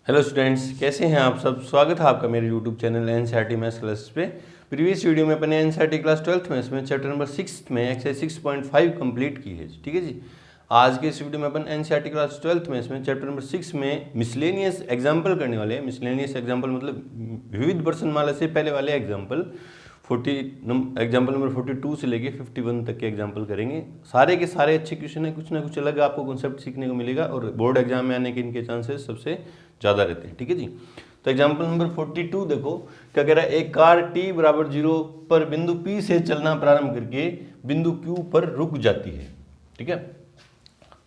Hello students, कैसे हैं आप सब। स्वागत है आपका मेरे YouTube channel NCERT maths classes पे। प्रीवियस वीडियो में अपने एनसीईआरटी क्लास 12th मैथ्स में चैप्टर नंबर 6 में एक्सरसाइज 6.5 कंप्लीट की है। ठीक है जी। आज के इस वीडियो में अपन एनसीईआरटी क्लास 12th मैथ्स में चैप्टर नंबर 6 में मिसलेनियस एग्जाम्पल करने वाले हैं। मिसलेनियस एग्जाम्पल मतलब विविध वर्णमाला से पहले वाले एग्जाम्पल। एग्जाम्पल नंबर 42 से लेके 51 तक के एग्जाम्पल करेंगे। सारे के सारे अच्छे क्वेश्चन है, कुछ ना कुछ अलग आपको कॉन्सेप्ट सीखने को मिलेगा और बोर्ड एग्जाम में आने के इनके चांसेस सबसे ज़्यादा रहते हैं। ठीक है जी। तो एग्जाम्पल नंबर 42 देखो क्या कह रहा है। एक कार t बराबर 0 पर बिंदु P से चलना प्रारंभ करके बिंदु Q पर रुक जाती है। ठीक है,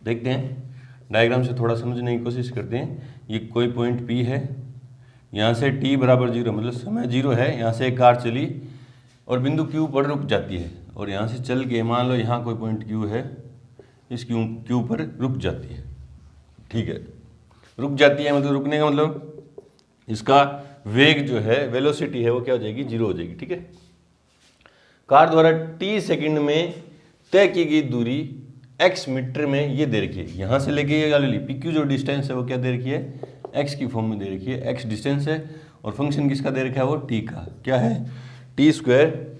देखते हैं डायग्राम से थोड़ा समझने की कोशिश करते हैं। ये कोई पॉइंट P है, यहाँ से t बराबर 0 मतलब समय 0 है, यहाँ से एक कार चली और बिंदु Q पर रुक जाती है। और यहाँ से चल के मान लो यहाँ कोई पॉइंट Q है, इस Q पर रुक जाती है। ठीक है, रुक जाती है मतलब रुकने का मतलब इसका वेग जो है, वेलोसिटी है, वो क्या हो जाएगी, 0 हो जाएगी। ठीक है, कार द्वारा t सेकंड में तय की गई दूरी x मीटर में ये दे रखी है। यहाँ से लेके ये वाली PQ जो डिस्टेंस है वो क्या दे रखी है, x की फॉर्म में दे रखी है। x डिस्टेंस है और फंक्शन किसका दे रखा है, वो t का। क्या है, टी स्क्वायर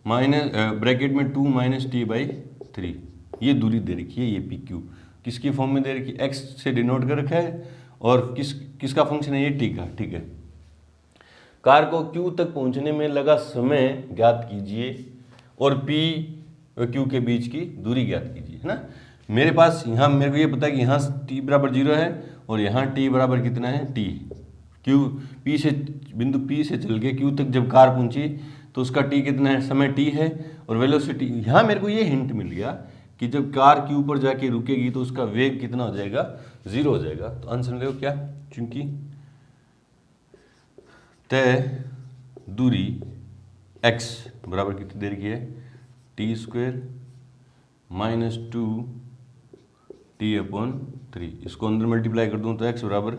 माइनस ब्रैकेट में 2 माइनस t/3 ये दूरी दे रखी है। ये PQ किसकी फॉर्म में दे रखी है, x से डिनोट कर रखा है और किसका फंक्शन है, ये t का। ठीक है, कार को Q तक पहुंचने में लगा समय ज्ञात कीजिए और P और Q के बीच की दूरी ज्ञात कीजिए, है ना। मेरे पास यहाँ मेरे को ये पता है कि यहाँ t बराबर 0 है और यहाँ t बराबर कितना है, t। P से बिंदु P से चल के Q तक जब कार पहुंची तो उसका t कितना है, समय t है। और वेलोसिटी, यहाँ मेरे को ये हिंट मिल गया कि जब कार Q पर जाके रुकेगी तो उसका वेग कितना हो जाएगा, 0 हो जाएगा। तो आंसर मिलेगा क्या, चूंकि तय दूरी x बराबर कितनी देर की है, t स्क्वायर माइनस 2t/3। इसको अंदर मल्टीप्लाई कर दूं तो x बराबर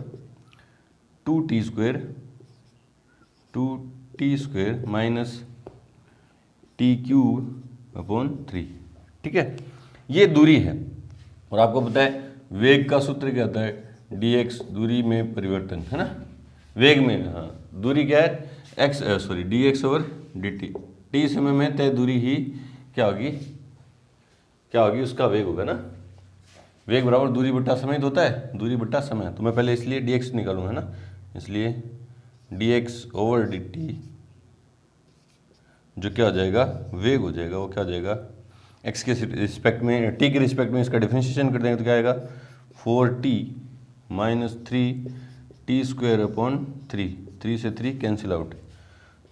2t स्क्वायर माइनस t³/3। ठीक है, ये दूरी है। और आपको पता है वेग का सूत्र क्या होता है, dx दूरी में परिवर्तन, है ना। वेग में, हाँ, दूरी क्या है, dx/dt। t समय में तय दूरी ही क्या होगी, उसका वेग होगा ना। वेग बराबर दूरी बट्टा समय होता है, दूरी बट्टा समय। तो मैं पहले इसलिए dx निकालूंगा, है ना। इसलिए dx/dt जो क्या हो जाएगा, वेग हो जाएगा। वो क्या हो जाएगा, x के रिस्पेक्ट में, t के रिस्पेक्ट में इसका डिफरेंशिएशन कर देंगे तो क्या आएगा, 4t माइनस 3t²/3। 3 से 3 कैंसिल आउट,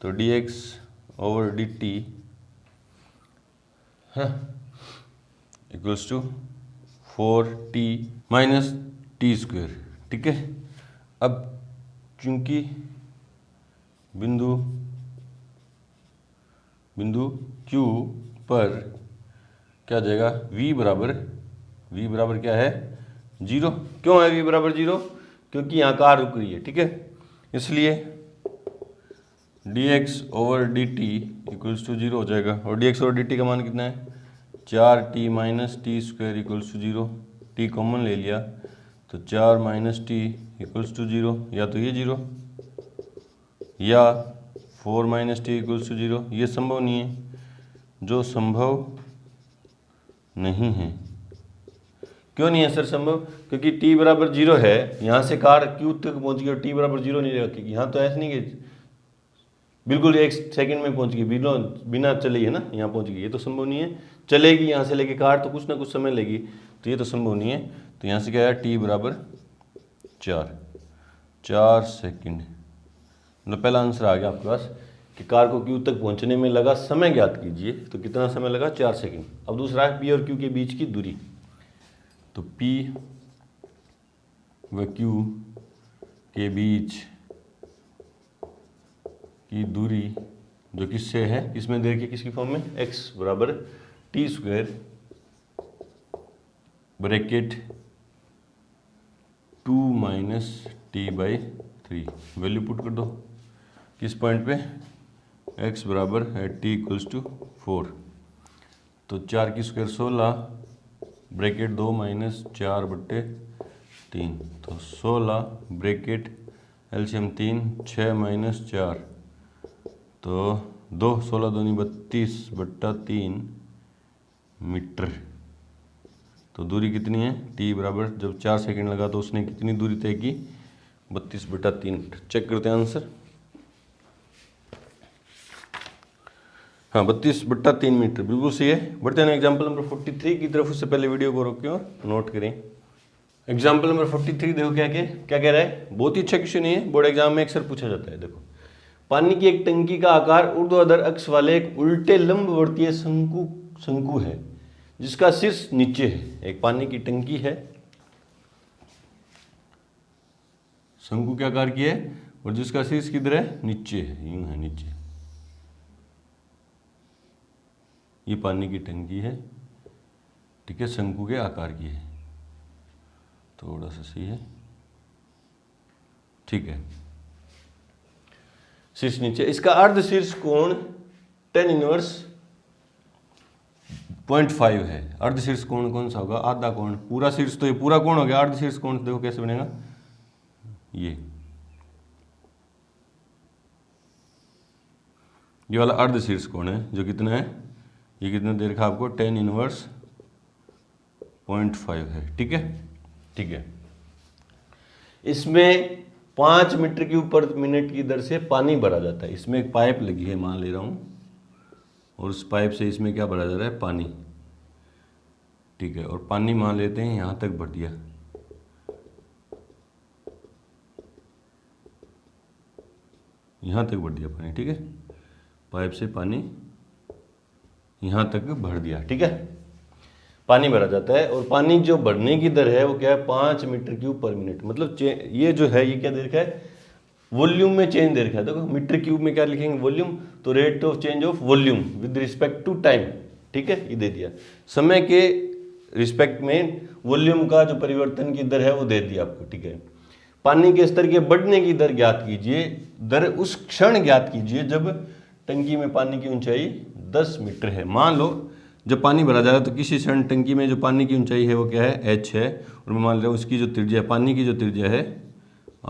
तो dx/dt है equals to 4t minus t²। ठीक है, अब चूंकि बिंदु Q पर क्या जाएगा, v बराबर क्या है, 0। क्यों है v बराबर 0, क्योंकि यहाँ कार रुक रही है। ठीक है, इसलिए dx/dt इक्वल्स टू 0 हो जाएगा। और dx/dt का मान कितना है, 4t minus t² equals to 0। t common ले लिया तो 4 माइनस t इक्वल्स टू 0, या तो ये 0 या 4 माइनस t इक्वल्स टू 0। ये संभव नहीं है, जो संभव नहीं है। क्यों नहीं है सर संभव, क्योंकि t बराबर 0 है, यहाँ से कार Q तक पहुँच गई और t बराबर 0 नहीं रखेगी। यहाँ तो ऐसा नहीं कि बिल्कुल 1 सेकंड में पहुँच गई, बिना चले है ना, यहाँ पहुँच गई। ये तो संभव नहीं है, चलेगी यहाँ से लेके कार तो कुछ ना कुछ समय लेगी, तो ये तो संभव नहीं है। तो यहाँ से क्या है, t बराबर 4 सेकंड। मतलब पहला आंसर आ गया आपके पास कि कार को Q तक पहुँचने में लगा समय ज्ञात कीजिए। तो कितना समय लगा, 4 सेकंड। अब दूसरा है P और Q के बीच की दूरी। तो P व Q के बीच की दूरी जो किससे है, किसमें दे रखी, किसकी फॉर्म में, x बराबर t² bracket 2 minus t/3। Value put कर दो किस पॉइंट पे, x बराबर है t इक्वल्स टू 4। तो 4 की स्क्वायर 16 ब्रैकेट 2 माइनस 4/3 3, तो 16 ब्रैकेट एलसीएम 3, 6 माइनस 4, तो 2, 16 दूनी 32/3 मीटर। तो दूरी कितनी है, t बराबर, जब 4 सेकंड लगा तो उसने कितनी दूरी तय की, 32/3 मीटर। चेक करते हैं आंसर। हाँ, 32/3 मीटर बिल्कुल सही है। बढ़ते हैं एग्जाम्पल नंबर 43 की तरफ। उससे पहले वीडियो को रोकें और नोट करें। एग्जाम्पल नंबर 43 देखो क्या कह रहा है। बहुत ही अच्छा क्वेश्चन है, बोर्ड एग्जाम में अक्सर पूछा जाता है। देखो, पानी की एक टंकी का आकार ऊर्ध्वाधर अक्ष वाले एक उल्टे लंबवर्तीय शंकु है जिसका शीर्ष नीचे है। एक पानी की टंकी है, शंकु के आकार की है, और जिसका शीर्ष किधर है, नीचे है, यूं है नीचे। ये पानी की टंकी है, ठीक है, शंकु के आकार की है। थोड़ा सा सही है, ठीक है। शीर्ष नीचे, इसका अर्ध शीर्ष कोण tan इनवर्स 0.5 है। अर्ध शीर्ष कोण कौन सा होगा, आधा कोण। पूरा शीर्ष तो ये पूरा कोण हो गया, अर्ध शीर्ष कोण देखो कैसे बनेगा, ये वाला अर्ध शीर्ष कोण है, जो कितना है, ये कितना दे रखा आपको, tan इनवर्स 0.5 है, ठीक है, ठीक है। इसमें 5 मीटर क्यूब पर मिनट की दर से पानी भरा जाता है। इसमें एक पाइप लगी है, मान ले रहा हूँ, और उस पाइप से इसमें क्या भरा जा रहा है, पानी, ठीक है। और पानी मान लेते हैं यहाँ तक भर दिया, यहाँ तक भर दिया पानी, ठीक है। पाइप से पानी यहाँ तक भर दिया, ठीक है। पानी भरा जाता है, और पानी जो भरने की दर है वो क्या है, 5 मीटर क्यूब पर मिनट। मतलब ये जो है, ये क्या दे रखा है, वॉल्यूम में चेंज दे रखा है। देखो, मीटर क्यूब में क्या लिखेंगे, वॉल्यूम, तो rate of change of volume with respect to time, ठीक है, ये दे दिया। समय के रिस्पेक्ट में वॉल्यूम का जो परिवर्तन की दर है वो दे दिया आपको, ठीक है। पानी के स्तर के बढ़ने की दर ज्ञात कीजिए। दर उस क्षण ज्ञात कीजिए जब टंकी में पानी की ऊंचाई 10 मीटर है। मान लो जब पानी भरा जा रहा है तो किसी क्षण टंकी में जो पानी की ऊंचाई है वो क्या है, h है, और मैं मान रहा हूँ उसकी जो त्रिज्या है, पानी की जो त्रिज्या है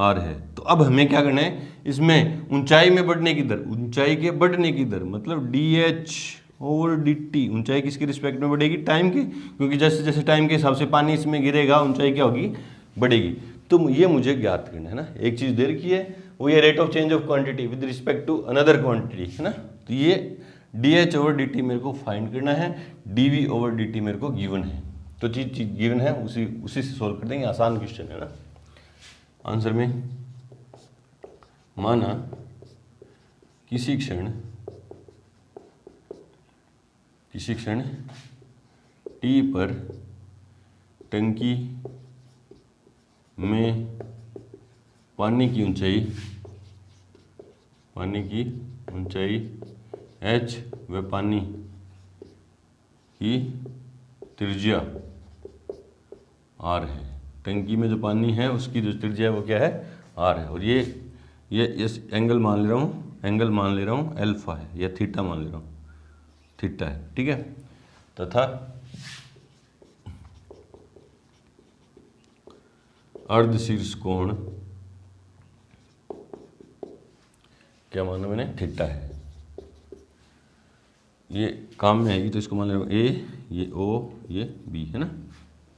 r है। तो अब हमें क्या करना है, इसमें ऊंचाई में बढ़ने की दर, ऊंचाई के बढ़ने की दर मतलब dh/dt, ऊंचाई किसके रिस्पेक्ट में बढ़ेगी, टाइम के, क्योंकि जैसे जैसे टाइम के हिसाब से पानी इसमें गिरेगा, ऊंचाई क्या होगी, बढ़ेगी। तो ये मुझे ज्ञात करना है ना। एक चीज दे रखी है, वो ये rate of change of quantity with respect to another quantity है ना। तो ये dh/dt मेरे को फाइंड करना है, dv/dt मेरे को गिवन है। तो चीज गिवन है, उसी से सोल्व कर देंगे। आसान क्वेश्चन है ना। आंसर में माना किसी क्षण t पर टंकी में पानी की ऊंचाई h व पानी की त्रिज्या r है। टंकी में जो पानी है उसकी जो त्रिज्या है वो क्या है, r है। और ये इस एंगल मान ले रहा हूँ अल्फा है, या थीटा मान ले रहा हूँ, थीटा है, ठीक है। तथा अर्धशीर्ष कोण क्या माना मैंने, थीटा है। ये काम में आएगी तो इसको मान ले रहा हूँ a, ये o, ये b है ना,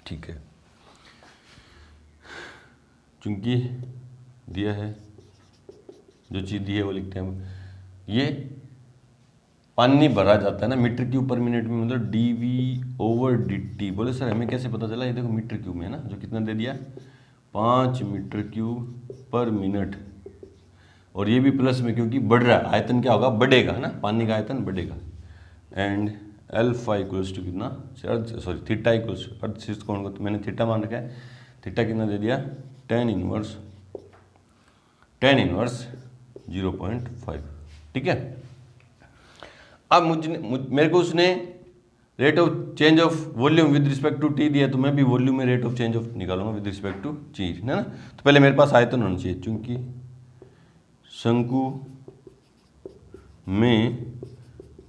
ठीक है। चूंकि दिया है, जो चीज़ दी है वो लिखते हैं हम। ये पानी भरा जाता है ना मीटर क्यूब पर मिनट में, मतलब dv/dt। बोले सर हमें कैसे पता चला, ये देखो मीटर क्यूब में है ना, जो कितना दे दिया, 5 मीटर क्यूब पर मिनट। और ये भी प्लस में, क्योंकि बढ़ रहा है, आयतन क्या होगा, बढ़ेगा है ना, पानी का आयतन बढ़ेगा। एंड अल्फा इक्वल्स टू कितना, थीटा इक्वल्स टू अर्धशीर्ष कोण को तो मैंने थीटा मान रखा है। थीटा कितना दे दिया, tan इनवर्स 0.5, ठीक है। अब मेरे को उसने rate of change of volume with respect to T दिया, तो मैं भी वॉल्यूम में रेट ऑफ चेंज ऑफ निकालूंगा विद रिस्पेक्ट टू टी, है ना। तो पहले मेरे पास आयतन होना चाहिए, चूंकि शंकु में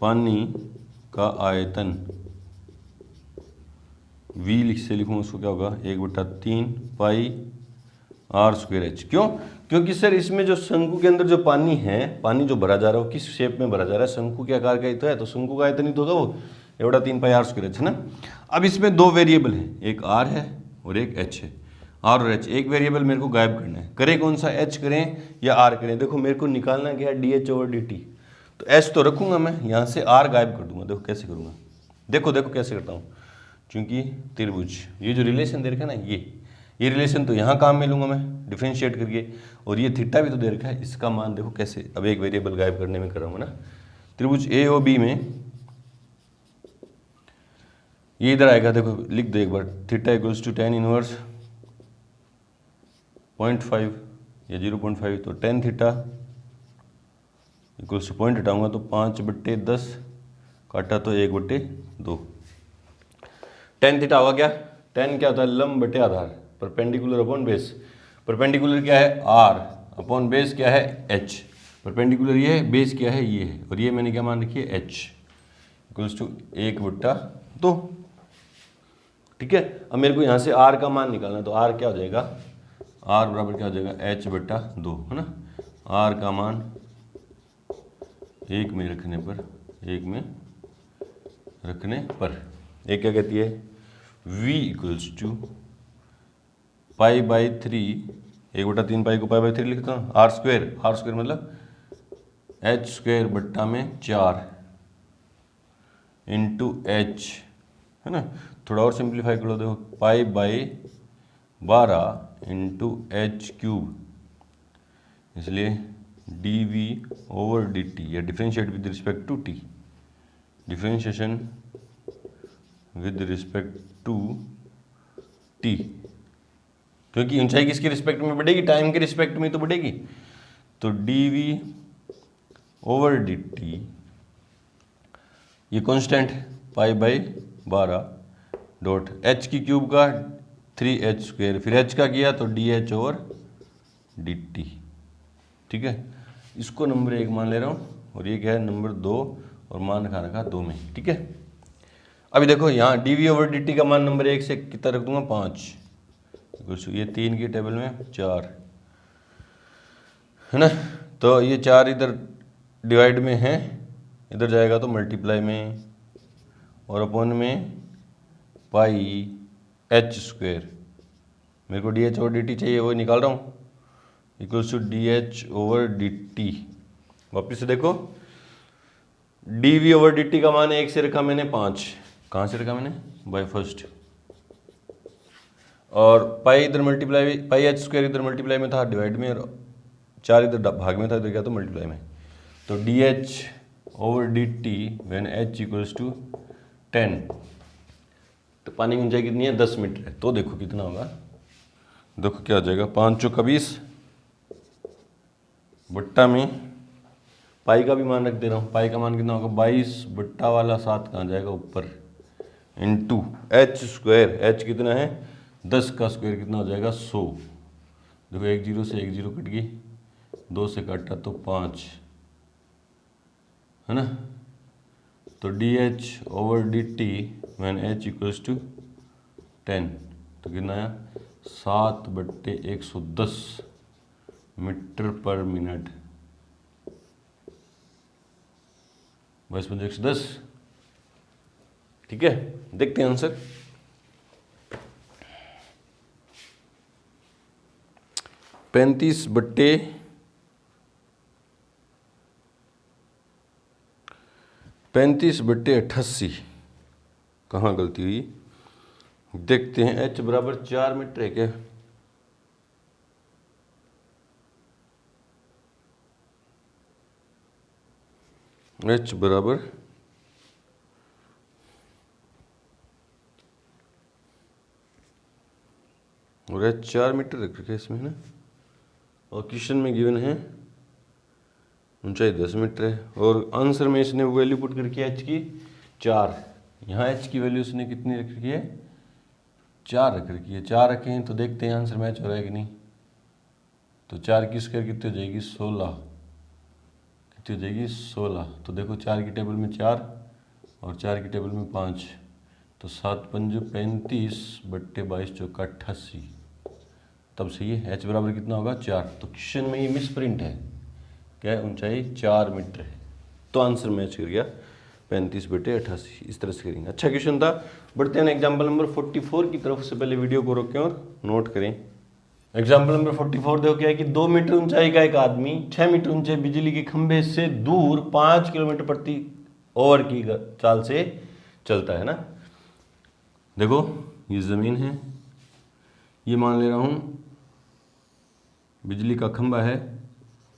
पानी का आयतन v से लिखूँ उसको क्या होगा 1/3 पाई आर स्क्वायर एच। क्यों? क्योंकि सर इसमें जो शंकु के अंदर जो पानी है, पानी जो भरा जा रहा है वो किस शेप में भरा जा रहा है, शंकु के आकार का ही तो है, तो शंकु का आयतन ही तो होगा वो 1/3 पाई आर स्क्वायर एच, है ना। अब इसमें दो वेरिएबल हैं, एक आर है और एक एच है। आर और एच, एक वेरिएबल मेरे को गायब करना है, करें कौन सा, एच करें या आर करें। देखो मेरे को निकालना क्या है, D H over D T, तो एच तो रखूंगा मैं, यहाँ से आर गायब कर दूंगा। देखो कैसे करूँगा, देखो देखो कैसे करता हूँ। चूंकि त्रिभुज ये जो रिलेशन दे रखा है ना, ये रिलेशन तो यहाँ काम में लूंगा मैं डिफरेंशिएट करके, और ये थीटा भी तो दे रखा है, इसका मान देखो कैसे, अब एक वेरिएबल गायब करने में कर रहा हूँ ना। त्रिभुज ए ओ बी में ये इधर आएगा, देखो लिख दो एक बार, theta equals to tan inverse 0.5 या 0.5, तो tan theta equals to point हटाऊंगा तो 5/10 काटा तो 1/2। tan थीटा होगा क्या, tan क्या होता है, लंब बटे आधार, परपेंडिकुलर अपॉन बेस। परपेंडिकुलर क्या है, r अपॉन बेस क्या है, h। परपेंडिकुलर ये है, बेस क्या है, ये है, और ये मैंने क्या मान रखी है, h इक्वल्स टू 1/2। ठीक है, अब मेरे को यहाँ से r का मान निकालना है, तो r क्या हो जाएगा, r बराबर क्या हो जाएगा, h/2, है ना। r का मान 1 में रखने पर, 1 में रखने पर एक क्या कहती है, v इक्वल्स टू π/3, 1/3 पाई को π/3 लिखता हूँ, आर स्क्वायर मतलब h स्क्वायर बट्टा में 4 इंटू एच, है ना। थोड़ा और सिंप्लीफाई कर लो, देखो π/12 इंटू एच क्यूब, इसलिए dv ओवर dt, या differentiate with respect to t, differentiation with respect to t, क्योंकि ऊंचाई किसके रिस्पेक्ट में बढ़ेगी, टाइम के रिस्पेक्ट में तो बढ़ेगी। तो dv ओवर dt ये कांस्टेंट है π/12 डॉट h की क्यूब का 3h स्क्वायर, फिर h का किया तो dh ओवर dt। ठीक है, इसको नंबर 1 मान ले रहा हूँ, और ये क्या है, नंबर 2, और मान रखा 2 में। ठीक है, अभी देखो यहाँ dv ओवर dt का मान नंबर 1 से कितना रख दूंगा, 5, ये 3 की टेबल में 4, है ना। तो ये 4 इधर डिवाइड में है, इधर जाएगा तो मल्टीप्लाई में, और अपॉन में पाई h स्क्वायर, मेरे को dh ओवर dt चाहिए, वो निकाल रहा हूँ, equals to dh over dt। वापिस से देखो, dv ओवर dt का मान 1 से रखा मैंने 5, कहाँ से रखा मैंने, बाय फर्स्ट, और पाई इधर मल्टीप्लाई, पाई h स्क्वायर इधर मल्टीप्लाई में था डिवाइड में, और 4 इधर भाग में था, इधर क्या तो मल्टीप्लाई में, तो dh over dt when h equals to 10, तो पानी की ऊंचाई कितनी है, 10 मीटर है, तो देखो कितना होगा, देखो क्या आ जाएगा, 5 चौका 20 बट्टा में पाई का भी मान रख दे रहा हूँ, पाई का मान कितना होगा, 22 बट्टा वाला 7 कहाँ जाएगा ऊपर, इंटू h स्क्वायर, h कितना है, 10 का स्क्वायर कितना हो जाएगा, 100। देखो 1 0 से 1 0 कट गई, 2 से काटा तो 5, है ना। तो dh over dt when h equals to 10, तो कितना आया, 7/110 मीटर पर मिनट, 22/110। ठीक है, देखते हैं आंसर। पैंतीस बट्टे 88, कहाँ गलती हुई, देखते हैं। h बराबर 4 मीटर है क्या, h बराबर और h 4 मीटर रख रखे इसमें, है ना, और क्वेश्चन में गिवन है ऊंचाई 10 मीटर है, और आंसर में इसने वैल्यू पुट करके h की 4, यहाँ h की वैल्यू इसने कितनी रख रखी है, 4 रख रखी है, 4 रखे हैं, तो देखते हैं आंसर मैच हो रहा है कि नहीं। तो 4 की स्क्वायर कितनी हो जाएगी, 16, कितनी हो जाएगी, 16। तो देखो 4 की टेबल में 4 और 4 की टेबल में 5, तो 7 पंजे 35 बट्टे 22 चौका 88, तब सही है। h बराबर कितना होगा 4। तो क्वेश्चन में ये मिस प्रिंट है, क्या है, ऊंचाई 4 मीटर है। तो आंसर मैच कर गया 35 बटे 88। इस तरह से करेंगे। अच्छा क्वेश्चन था। बढ़ते हैं एग्जाम्पल नंबर 44 की तरफ। से पहले वीडियो को रोकें और नोट करें। एग्जाम्पल नंबर 44 देखो क्या है कि 2 मीटर ऊंचाई का एक आदमी 6 मीटर ऊंचे बिजली के खंभे से दूर 5 किलोमीटर प्रति आवर की चाल से चलता है ना। देखो ये जमीन है, ये मान ले रहा हूं बिजली का खंभा है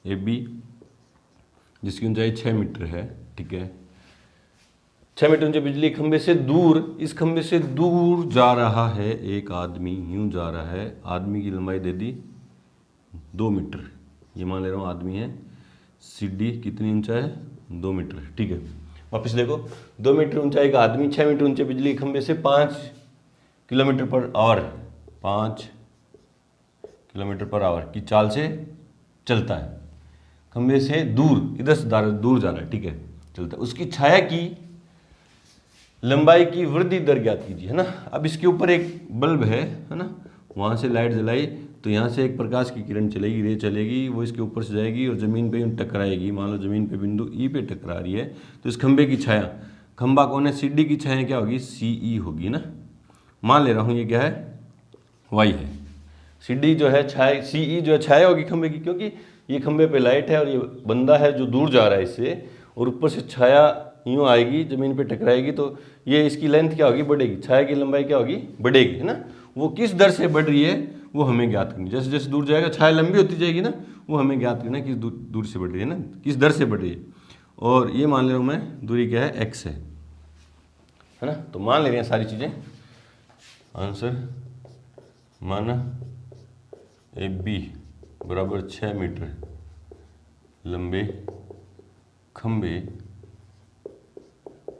AB, जिसकी ऊंचाई 6 मीटर है, ठीक है। 6 मीटर ऊंचे बिजली खंभे से दूर, इस खंभे से दूर जा रहा है एक आदमी, यूं जा रहा है। आदमी की लंबाई दे दी 2 मीटर, ये मान ले रहा हूँ आदमी है। CD कितनी ऊंचा है 2 मीटर, ठीक है। वापस देखो 2 मीटर ऊंचाई का आदमी 6 मीटर ऊंचे बिजली खंभे से 5 kilometre per our 5 kilometre per our की चाल से चलता है। खंभे से दूर, इधर से दूर जा रहा है, ठीक है, चलता है। उसकी छाया की लंबाई की वृद्धि दर ज्ञात कीजिए, है ना। अब इसके ऊपर एक बल्ब है ना, वहाँ से लाइट जलाई तो यहाँ से एक प्रकाश की किरण चलेगी, रे चलेगी, वो इसके ऊपर से जाएगी और ज़मीन पे टकराएगी। मान लो ज़मीन पे बिंदु E पे टकरा रही है, तो इस खंभे की छाया, खंभा कौन है, CD की छाया क्या होगी, CE होगी ना। मान ले रहा हूँ ये क्या है, Y है। CD जो है छाया, CE जो है छाया होगी खंभे की, क्योंकि ये खंभे पे लाइट है और ये बंदा है जो दूर जा रहा है इससे, और ऊपर से छाया यूँ आएगी, ज़मीन पे टकराएगी, तो ये इसकी लेंथ क्या होगी, बढ़ेगी। छाया की लंबाई क्या होगी, बढ़ेगी, है ना। वो किस दर से बढ़ रही है वो हमें ज्ञात करनी। जैसे जैसे दूर जाएगा छाया लंबी होती जाएगी ना, वो हमें ज्ञात करना है किस दूर से बढ़ रही है ना, किस दर से बढ़ रही है। और ये मान ले रहा हूँ मैं, दूरी क्या है, x है ना। तो मान ले रहे हैं सारी चीज़ें। आंसर माना AB बराबर 6 मीटर लंबे खंबे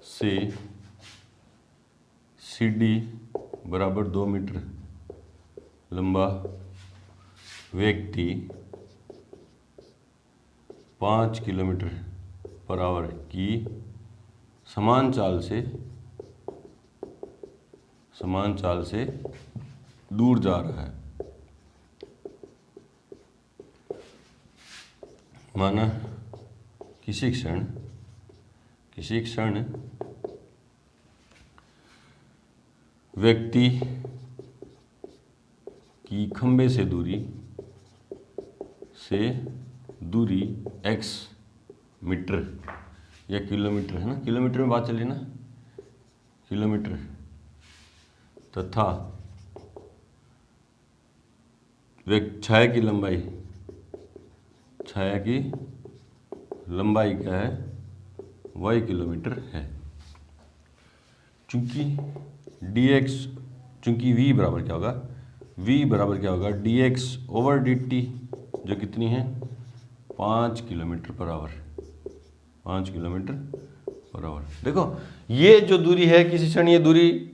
से CD बराबर 2 मीटर लंबा व्यक्ति 5 किलोमीटर पर आवर की समान चाल से दूर जा रहा है। माना किसी क्षण व्यक्ति की खंबे से दूरी x मीटर या किलोमीटर, है ना, किलोमीटर में बात चली ना, किलोमीटर, तथा छाया की लंबाई क्या है, y किलोमीटर है। चूंकि v बराबर क्या होगा, dx ओवर dt, जो कितनी है 5 kilometre per our, 5 kilometre per our. देखो ये जो दूरी है, किसी क्षण ये दूरी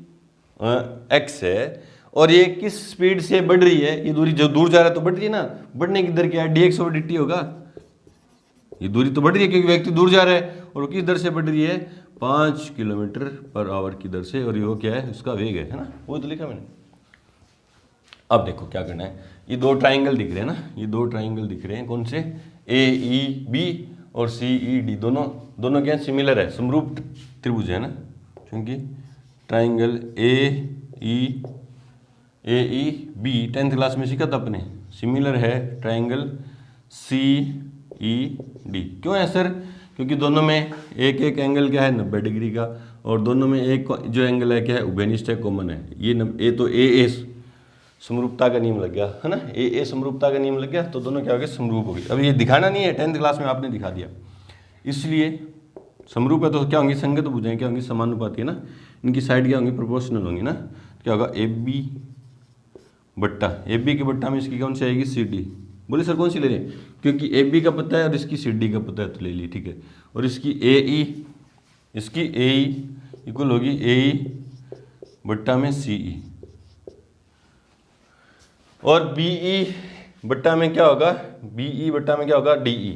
x है, और ये किस स्पीड से बढ़ रही है, ये दूरी जो दूर जा रहा है तो बढ़ रही है ना, बढ़ने की दर क्या है, dx ओवर dt होगा। ये दूरी तो बढ़ रही है क्योंकि व्यक्ति दूर जा रहा है, और किस दर से बढ़ रही है, 5 किलोमीटर पर आवर की दर से, और ये क्या है, उसका वेग है ना, वो तो लिखा मैंने। अब देखो क्या करना है, ये 2 ट्राइंगल दिख रहे हैं ना, ये 2 ट्राइंगल दिख रहे हैं, कौन से, AEB और CED, दोनों क्या सिमिलर है, समरूप त्रिभुज है ना, क्योंकि ट्राइंगल AEB 10th क्लास में सीखा था अपने, सिमिलर है ट्राइंगल CED। क्यों है सर, क्योंकि दोनों में एक एंगल क्या है 90 डिग्री का, और दोनों में एक जो एंगल है क्या है, उभयनिष्ठ है, कॉमन है। ये तो AA समरूपता का नियम लग गया, है ना, AA समरूपता का नियम लग गया, तो दोनों क्या हो गए, समरूप हो गए। अब ये दिखाना नहीं है, 10th क्लास में आपने दिखा दिया, इसलिए समरूप है तो क्या होंगी, संगत भुजाएं क्या होंगी, समानुपाती, है ना, इनकी साइड क्या होंगी, प्रोपोर्शनल होंगी ना। क्या होगा, AB के बट्टा में इसकी कौन सी आएगी, CD। बोले सर कौन सी ले रहे हैं, क्योंकि AB का पता है और इसकी CD का पता है, तो ले ली, ठीक है। और इसकी AE इक्वल होगी AE बट्टा में CE, और BE बट्टा में क्या होगा, DE।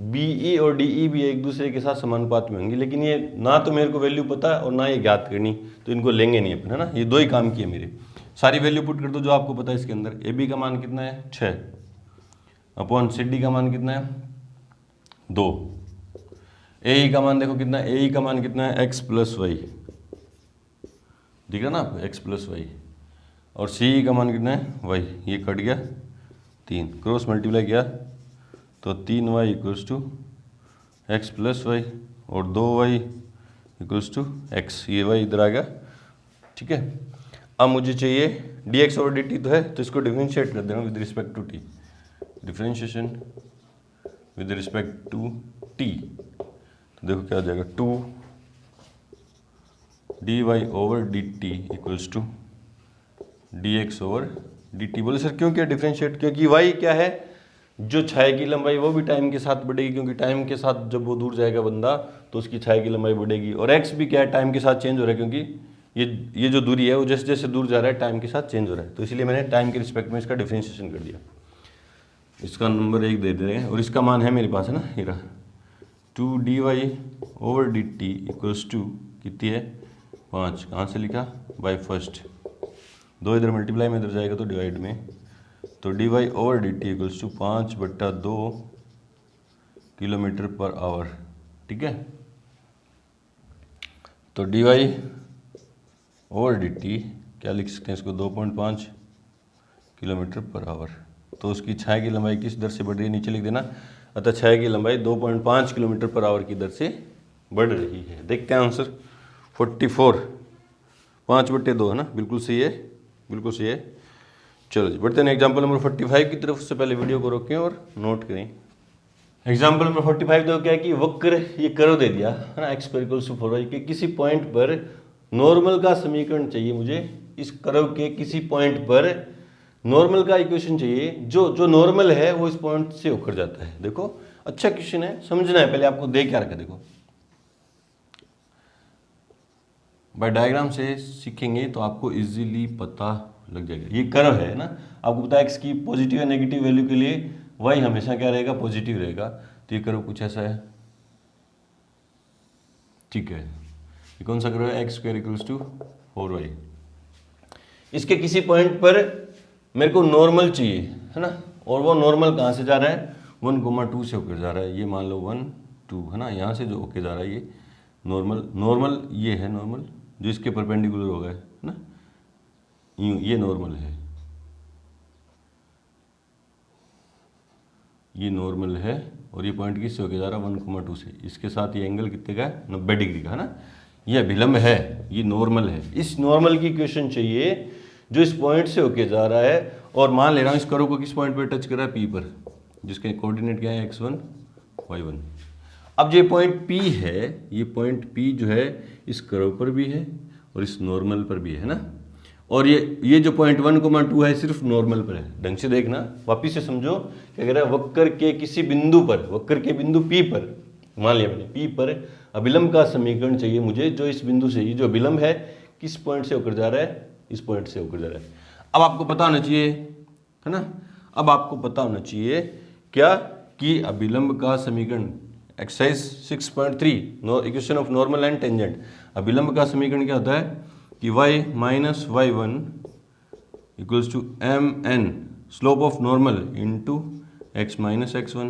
BE और DE भी एक दूसरे के साथ समानुपात में होंगी, लेकिन ये ना तो मेरे को वैल्यू पता है और ना ये ज्ञात करनी, तो इनको लेंगे नहीं अपन, है ना। ये दो ही काम किए मेरे। सारी वैल्यू पुट कर दो जो आपको पता है इसके अंदर। AB का मान कितना है 6 अपॉन CD का मान कितना है 2। AE का मान देखो कितना है, AE का मान कितना है x प्लस वाई, दिख रहा ना आपको, x प्लस वाई। और CE का मान कितना है y, ये कट गया 3, क्रॉस मल्टीप्लाई किया तो 3y equals to X plus Y और 2y इक्वल्स टू एक्स, ये y इधर आ गया, ठीक है। अब मुझे चाहिए dx और dt तो है, तो इसको डिफरेंशिएट कर देना with respect to t, differentiation with respect to t, तो देखो क्या आ जाएगा 2 dy over dt equals to dx over dt। बोले सर क्यों किया डिफरेंशिएट, क्योंकि y क्या है, जो छाया की लंबाई वो भी टाइम के साथ बढ़ेगी, क्योंकि टाइम के साथ जब वो दूर जाएगा बंदा तो उसकी छाया की लंबाई बढ़ेगी। और x भी क्या है, टाइम के साथ चेंज हो रहा है, क्योंकि ये जो दूरी है वो जैसे जैसे दूर जा रहा है टाइम के साथ चेंज हो रहा है, तो इसलिए मैंने टाइम के रिस्पेक्ट में इसका डिफरेंशिएशन कर दिया। इसका नंबर 1 दे रहे हैं और इसका मान है मेरे पास, है ना, ये रहा 2 dy over dt equals to कितनी है 5, कहाँ से लिखा बाय फर्स्ट, 2 इधर मल्टीप्लाई में इधर जाएगा तो डिवाइड में, तो dy over dt equals to 5/2 kilometre per hour, ठीक है। तो dy ओवर dt क्या लिख सकते हैं इसको, 2.5 किलोमीटर पर आवर। तो उसकी छाया की लंबाई किस दर से बढ़ रही है, नीचे लिख देना। अतः छाया की लंबाई 2.5 किलोमीटर पर आवर की दर से बढ़ रही है। देखते हैं आंसर 44, 5/2 है ना, बिल्कुल सही है, बिल्कुल सही है। चलो जी बढ़ते हैं एग्जाम्पल नंबर 45 की तरफ। उससे पहले वीडियो को रोकें और नोट करें। एग्जाम्पल नंबर 45 देखो क्या है कि वक्र, ये कर्व दे दिया है ना, x = 4y के किसी पॉइंट पर नॉर्मल का समीकरण चाहिए मुझे। इस कर्व के किसी पॉइंट पर नॉर्मल का इक्वेशन चाहिए, जो नॉर्मल है वो इस पॉइंट से होकर जाता है। देखो अच्छा क्वेश्चन है, समझना है पहले आपको, दे क्या रखा देखो, बाय डायग्राम से सीखेंगे तो आपको इजीली पता लग जाएगा। ये कर्व है ना, आपको पता है x की पॉजिटिव या नेगेटिव वैल्यू के लिए y हमेशा क्या रहेगा, पॉजिटिव रहेगा। तो ये कर्व कुछ ऐसा है, ठीक है। ये कौन सा कर्व है, x² = 4y। इसके किसी पॉइंट पर मेरे को नॉर्मल चाहिए, है ना, और वो नॉर्मल कहाँ से जा रहा है, 1,2 से होकर जा रहा है। ये मान लो 1, 2 है ना, यहाँ से जो होके जा रहा है ये नॉर्मल, ये है नॉर्मल जो इसके परपेंडिकुलर हो गए, है ना, ये नॉर्मल है, ये नॉर्मल है। और ये पॉइंट किससे होके जा रहा है, 1,2 से। इसके साथ ये एंगल कितने का है, 90 डिग्री का, है ना। ये अभिलंब है, ये नॉर्मल है। इस नॉर्मल की इक्वेशन चाहिए जो इस पॉइंट से होके जा रहा है, और मान ले रहा हूँ इस कर्व को किस पॉइंट पर टच कर रहा है, P पर, जिसके कोऑर्डिनेट क्या है, x1 y1। अब ये पॉइंट P है, ये पॉइंट P जो है इस कर्व पर भी है और इस नॉर्मल पर भी है ना। और ये जो पॉइंट 1,2 है सिर्फ नॉर्मल पर है। ढंग से देखना, वापिस से समझो क्या कह रहा है, वक्र के किसी बिंदु पर, वक्र के बिंदु P पर, मान लिया मैंने P पर अभिलंब का समीकरण चाहिए मुझे, जो इस बिंदु से, ये जो अभिलंब है किस पॉइंट से होकर जा रहा है, इस पॉइंट से होकर जा रहा है। अब आपको पता होना चाहिए, है ना, अब आपको पता होना चाहिए क्या कि अभिलंब का समीकरण, exercise 6.3 equation of normal and tangent, अभिलंब का समीकरण क्या होता है कि y - y1 = mn slope of normal into x - x1,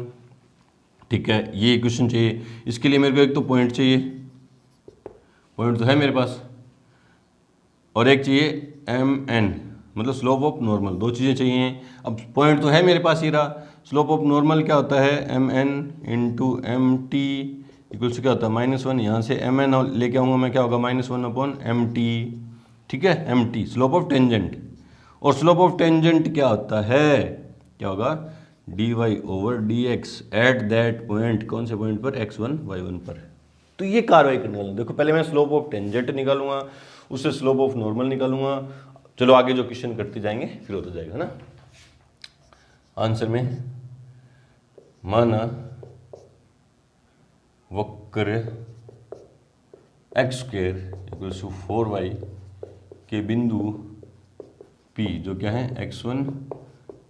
ठीक है। ये इक्वेशन चाहिए। इसके लिए मेरे को एक तो पॉइंट चाहिए, पॉइंट तो है मेरे पास, और एक चाहिए mn मतलब स्लोप ऑफ नॉर्मल, दो चीज़ें चाहिए। अब पॉइंट तो है मेरे पास, ये रहा। स्लोप ऑफ नॉर्मल क्या होता है, mn इंटू mt इक्वल्स क्या होता है, -1। यहाँ से mn लेके आऊँगा मैं, क्या होगा, -1/mt, ठीक है, mt स्लोप ऑफ टेंजेंट। और स्लोप ऑफ टेंजेंट क्या होता है, क्या होगा, dy over dx at that point, कौन से पॉइंट पर, x1 y1 पर। तो ये कार्रवाई करने वाला। देखो पहले मैं स्लोप ऑफ टेंजेंट निकालूंगा, उससे स्लोप ऑफ नॉर्मल निकालूंगा। चलो आगे जो क्वेश्चन करते जाएंगे फिर होता जाएगा, है ना। आंसर में माना वक्र x² = 4y के बिंदु P, जो क्या है, x1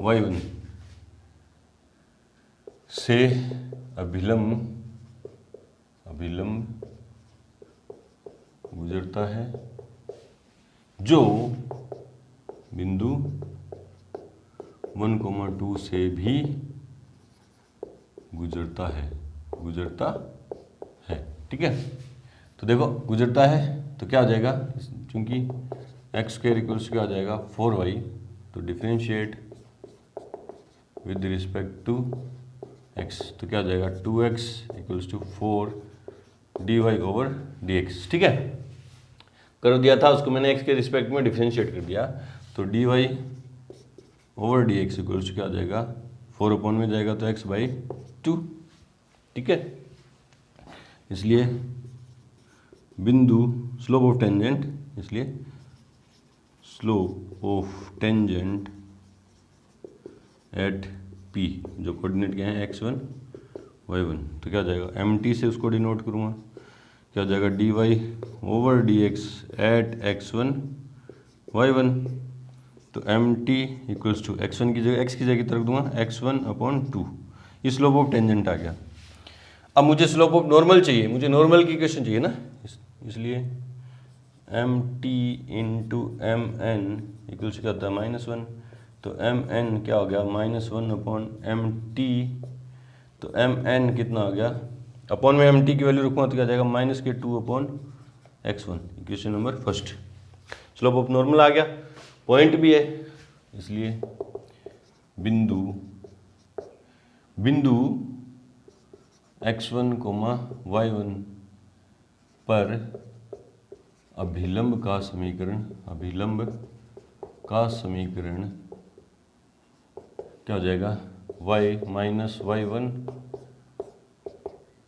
y1 से अभिलंब गुजरता है जो बिंदु 1,2 से भी गुजरता है। ठीक है, तो देखो गुजरता है तो क्या हो जाएगा, चूंकि एक्स स्क्वायर इक्वल्स क्या हो जाएगा 4y, तो differentiate with respect to x, तो क्या हो जाएगा 2x इक्वल्स टू 4 dy/dx। ठीक है, कर दिया था उसको मैंने x के रिस्पेक्ट में डिफरेंशिएट कर दिया, तो dy/dx इक्वल्स क्या हो जाएगा 4 अपॉन में जाएगा तो x/2। ठीक है, इसलिए बिंदु स्लोप ऑफ टेंजेंट, इसलिए slope of tangent at P, जो कोऑर्डिनेट क्या है x1 y1, तो क्या हो जाएगा mt से उसको डिनोट करूँगा, क्या हो जाएगा dy/dx एट x1 y1, तो mt इक्वल्स टू x1 की जगह x की जगह रख दूंगा x1/2, ये स्लोप ऑफ टेंजेंट आ गया। अब मुझे स्लोप ऑफ नॉर्मल चाहिए, मुझे नॉर्मल की इक्वेशन चाहिए ना, इसलिए mt इंटू mn इक्वल्स क्या होता है -1, तो mn क्या हो गया -1/mt, तो mn कितना हो गया, अपॉन में mt की वैल्यू रखूँगा तो क्या जाएगा -2/x1, equation number first. Slope of normal आ गया, पॉइंट भी है, इसलिए बिंदु x1, y1 पर अभिलंब का समीकरण क्या हो जाएगा y-y1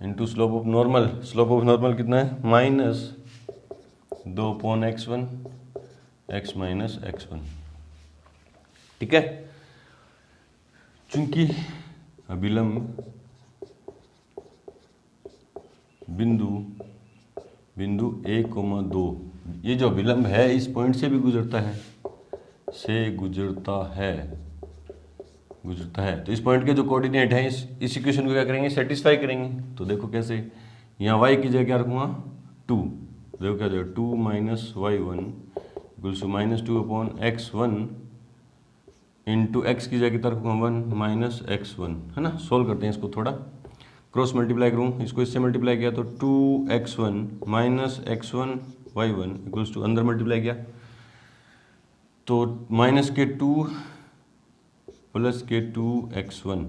into slope of normal, कितना है -2/x1 x -x1। ठीक है, चूंकि अभिलंब बिंदु 1,2, ये जो अभिलंब है इस पॉइंट से भी गुजरता है, तो इस पॉइंट के जो कोऑर्डिनेट हैं इस इक्वेशन को क्या करेंगे, सेटिस्फाई करेंगे। तो देखो कैसे, यहाँ y की जगह क्या रखूँगा 2, देखो क्या जाएगा 2 - y1 equals to -2/x1 into x की जगह रखूँगा 1 - x1, है ना। सोल्व करते हैं इसको, थोड़ा क्रॉस मल्टीप्लाई करूँ, इसको इससे मल्टीप्लाई किया तो 2x1 - x1 y1 equals to अंदर मल्टीप्लाई किया तो -2 प्लस k2x1।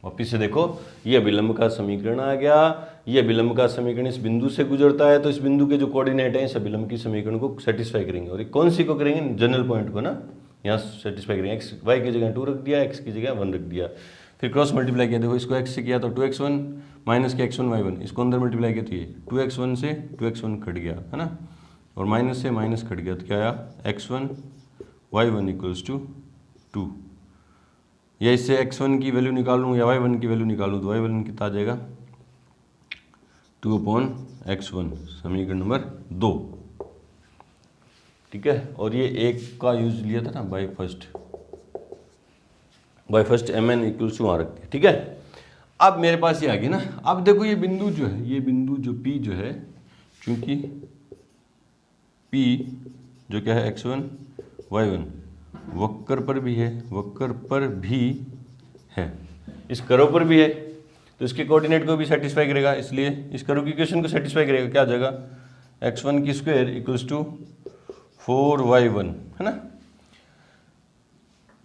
वापिस से देखो, ये अभिलंब का समीकरण आ गया, ये अभिलंब का समीकरण इस बिंदु से गुजरता है, तो इस बिंदु के जो कोऑर्डिनेट हैं इस अभिलंब की समीकरण को सेटिस्फाई करेंगे। और ये कौन सी को करेंगे, जनरल पॉइंट को ना, यहाँ सेटिस्फाई करेंगे। x y की जगह 2 रख दिया, x की जगह 1 रख दिया, फिर क्रॉस मल्टीप्लाई किया, देखो इसको x से किया तो 2x1 माइनस के x1 y1, इसको अंदर मल्टीप्लाई किया तो ये 2x1 से 2x1 कट गया, है ना, और माइनस से माइनस कट गया तो क्या आया x1 y1 इक्वल्स टू 2। या इससे x1 की वैल्यू निकाल लूँ या y1 की वैल्यू निकालूँ तो y1 कितना आ जाएगा 2/x1, समीकरण नंबर 2। ठीक है, और ये एक का यूज लिया था ना by first mn equals to वहाँ रख दिया। ठीक है, अब मेरे पास ये आ गया ना। अब देखो ये बिंदु जो है, ये बिंदु जो P जो है, चूंकि P जो क्या है x1 y1 वक्र पर भी है, इस कर्व पर भी है, तो इसके कोऑर्डिनेट को भी सेटिस्फाई करेगा, इसलिए इस कर्व की इक्वेशन को सेटिस्फाई करेगा। क्या आ जाएगा x1 की स्क्वायर इक्वल्स टू 4y1, है ना।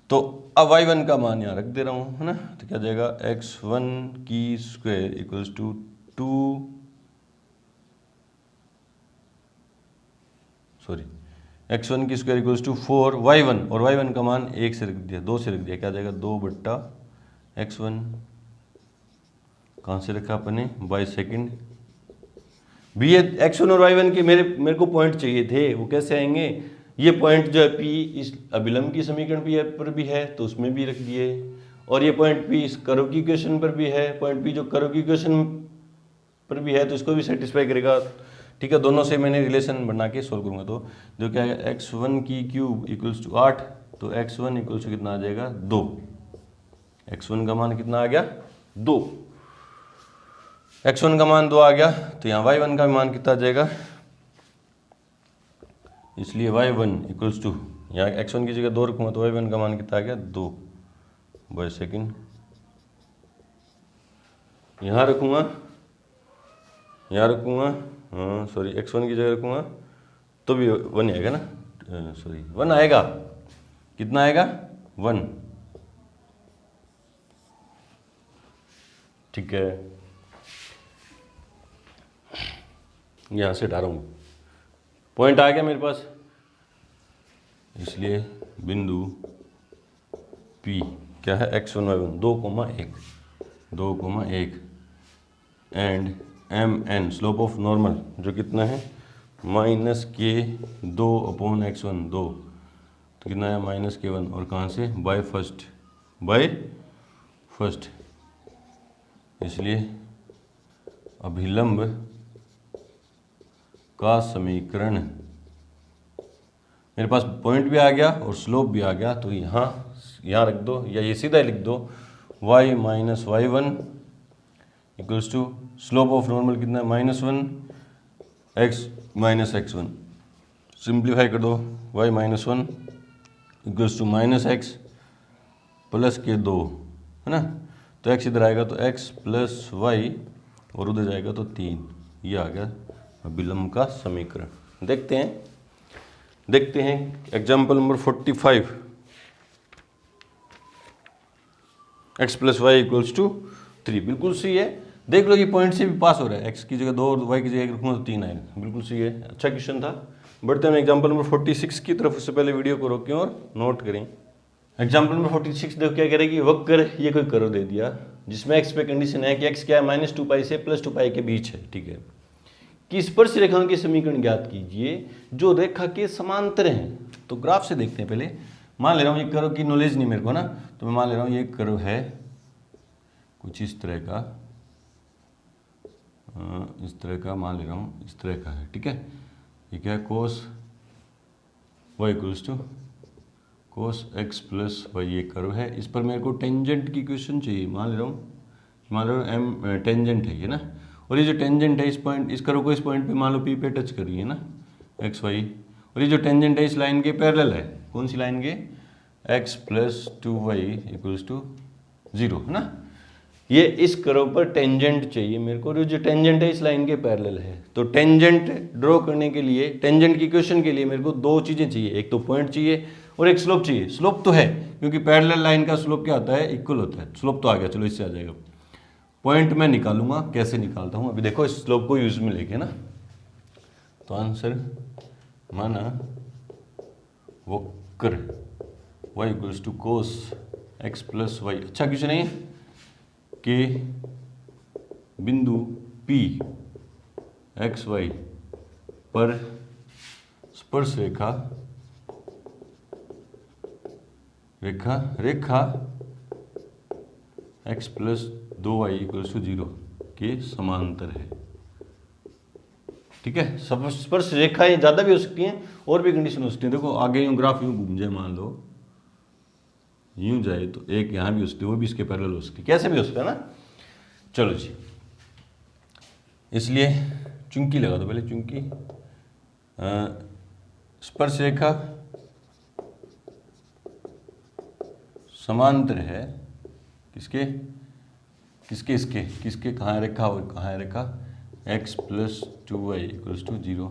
तो अब y1 का मान यहाँ रख दे रहा हूँ, है ना, तो क्या जाएगा x1 की स्क्वायर इक्वल्स टू 2 x1 की स्क्वायर इक्वल्स टू 4y1, और y1 का मान 1 से रख दिया, 2 से रख दिया, क्या जाएगा 2/x1। कहाँ से रखा अपने, बाय सेकंड। भी ये x1 और y1 के मेरे को पॉइंट चाहिए थे, वो कैसे आएंगे, ये पॉइंट जो है P इस अभिलंब की समीकरण पर भी है तो उसमें भी रख दिए, और ये पॉइंट P इस कर्व की इक्वेशन पर भी है, पॉइंट P जो कर्व की इक्वेशन पर भी है तो इसको भी सेटिस्फाई करेगा। ठीक है, दोनों से मैंने रिलेशन बना के सोल्व करूँगा, तो जो क्या है x1 की क्यूब इक्वल्स टू 8, तो x1 इक्वल्स टू कितना आ जाएगा 2, x1 का मान कितना आ गया 2। x1 का मान 2 आ गया, तो यहाँ y1 का मान कितना आ जाएगा, इसलिए y1 इक्वल्स टू, यहाँ x1 की जगह 2 रखूँगा तो y1 का मान कितना आ गया 2 बाई सेकेंड। यहाँ रखूँगा, हाँ सॉरी, x1 की जगह रखूँगा तो भी 1 आएगा ना, सॉरी 1 आएगा, कितना आएगा 1, ठीक है। यहाँ से हटा रहा हूँ, पॉइंट आ गया मेरे पास, इसलिए बिंदु P क्या है, x1 y1 2,1 and mn slope of normal जो कितना है -k2/x1 2, तो कितना है -k1, और कहाँ से, बाय फर्स्ट, इसलिए अभिलंब का समीकरण, मेरे पास पॉइंट भी आ गया और स्लोप भी आ गया, तो यहाँ रख दो या ये सीधा लिख दो, y minus y1 equals to slope of normal कितना है -1 x माइनस x1, सिंप्लीफाई कर दो, y minus 1 equals to -x plus के 2, है ना, तो x इधर आएगा तो x प्लस y और उधर जाएगा तो 3, ये आ गया अभिलंब का समीकरण। देखते हैं example number 45, x plus Y equals to 3, बिल्कुल सही है। देख लो ये पॉइंट से भी पास हो रहा है, x की जगह 2 और y की जगह 1 रखूँगा तो 3 आएगा, बिल्कुल सही है, अच्छा क्वेश्चन था। बढ़ते हैं एग्जाम्पल नंबर 46 की तरफ, उससे पहले वीडियो को रोकें और नोट करें। एग्जाम्पल नंबर 46 देखो क्या करेगी, वक्र, ये कोई कर्व दे दिया जिसमें x पे कंडीशन है कि x क्या है -2π से +2π के बीच है, ठीक है, कि स्पर्श रेखाओं के समीकरण ज्ञात कीजिए जो रेखा के समांतर हैं। तो ग्राफ से देखते हैं पहले, मान ले रहा हूँ ये कर्व की नॉलेज नहीं मेरे को ना, तो मैं मान ले रहा हूँ ये कर्व है कुछ इस तरह का, मान ले रहा हूँ इस तरह का है, ठीक है, ये क्या है cos y equals to cos x plus Y, ये कर्व है, इस पर मेरे को टेंजेंट की इक्वेशन चाहिए, मान ले रहा हूँ m टेंजेंट है ये ना, और ये जो टेंजेंट है इस पॉइंट, इस कर्व को इस पॉइंट पे मान लो P पे टच कर रही है ना x y, और ये जो टेंजेंट है इस लाइन के पैरेलल है, कौन सी लाइन के, x plus 2y equals to 0, है ना, ये इस कर्व पर टेंजेंट चाहिए मेरे को, और जो टेंजेंट है इस लाइन के पैरेलल है। तो टेंजेंट ड्रॉ करने के लिए, टेंजेंट की इक्वेशन के लिए मेरे को 2 चीज़ें चाहिए, एक तो पॉइंट चाहिए और एक स्लोप चाहिए। स्लोप तो है क्योंकि पैरेलल लाइन का स्लोप क्या होता है, इक्वल होता है, स्लोप तो आ गया, चलो इससे आ जाएगा। पॉइंट मैं निकालूंगा, कैसे निकालता हूँ अभी देखो, इस स्लोप को यूज में लेके ना, तो आंसर माना वक्र y equals to cos x plus Y, अच्छा क्वेश्चन है कि बिंदु P x y पर स्पर्श रेखा x plus 2y equals to 0 के समांतर है, ठीक है। स्पर्श रेखाएं ज़्यादा भी हो सकती हैं और भी कंडीशन हो सकती है। देखो आगे यूँ ग्राफ यूँ घूम जाए, मान लो यूँ जाए तो एक यहाँ भी हो सकती है, वो भी इसके पैरेलल हो सकती है, कैसे भी हो सकता है ना। चलो जी, इसलिए चुंकी लगा दो पहले, चुंकी स्पर्श रेखा समांतर है किसके कहाँ है रेखा और कहाँ है रेखा, x plus 2y equals to 0,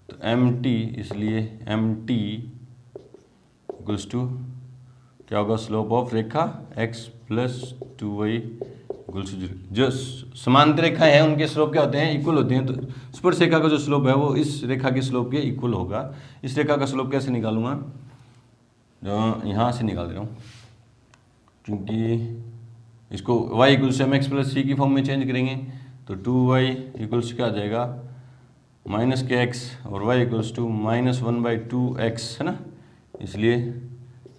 तो mt, इसलिए mt इक्वल्स टू क्या होगा, स्लोप ऑफ रेखा x plus 2y equals to 0। जो समांतर रेखा है उनके स्लोप क्या होते हैं, इक्वल होते हैं, तो स्पर्श रेखा का जो स्लोप है वो इस रेखा के स्लोप के इक्वल होगा। इस रेखा का स्लोप कैसे निकालूंगा, यहाँ से निकाल दे रहा हूँ, क्योंकि इसको y equals M X plus C की फॉर्म में चेंज करेंगे तो 2y इक्वल्स क्या आ जाएगा -kx, और y इक्वल्स टू -1/2x, है ना। इसलिए